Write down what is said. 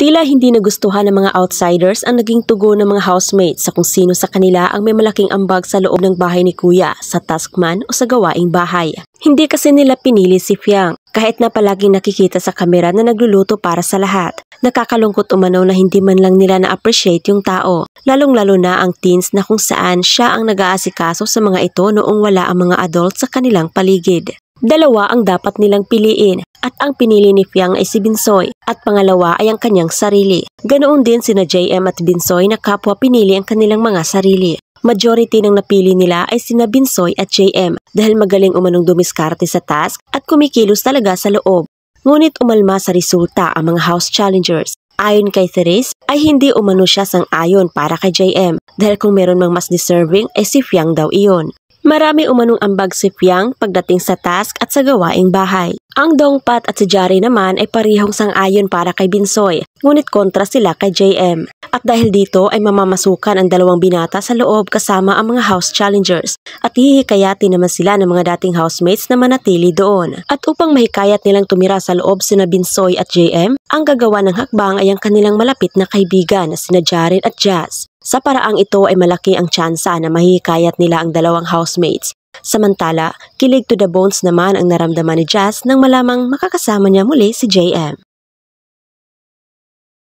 Tila hindi nagustuhan ng mga outsiders ang naging tugon ng mga housemates sa kung sino sa kanila ang may malaking ambag sa loob ng bahay ni Kuya, sa taskman o sa gawaing bahay. Hindi kasi nila pinili si Fiang, kahit na palaging nakikita sa kamera na nagluluto para sa lahat. Nakakalungkot umano na hindi man lang nila na-appreciate yung tao, lalong-lalo na ang teens na kung saan siya ang nag-aasikaso sa mga ito noong wala ang mga adult sa kanilang paligid. Dalawa ang dapat nilang piliin at ang pinili ni Fiang ay si Binsoy at pangalawa ay ang kanyang sarili. Ganoon din sina JM at Binsoy na kapwa pinili ang kanilang mga sarili. Majority ng napili nila ay sina Binsoy at JM dahil magaling umanong dumiskarte sa task at kumikilos talaga sa loob. Ngunit umalma sa resulta ang mga house challengers. Ayon kay Therese ay hindi umano siya sang-ayon para kay JM dahil kung meron mang mas deserving ay si Fiang daw iyon. Marami umanong ambag si Fiang pagdating sa task at sa gawaing bahay. Ang Dongpat at si Jari naman ay parehong sang-ayon para kay Binsoy, ngunit kontra sila kay JM. At dahil dito ay mamamasukan ang dalawang binata sa loob kasama ang mga house challengers at hihikayatin naman sila ng mga dating housemates na manatili doon. At upang mahikayat nilang tumira sa loob sina Binsoy at JM, ang gagawa ng hakbang ay ang kanilang malapit na kaibigan na sina Jared at Jazz. Sa paraang ito ay malaki ang tsansa na mahihikayat nila ang dalawang housemates. Samantala, kilig to the bones naman ang naramdaman ni Jazz nang malamang makakasama niya muli si JM.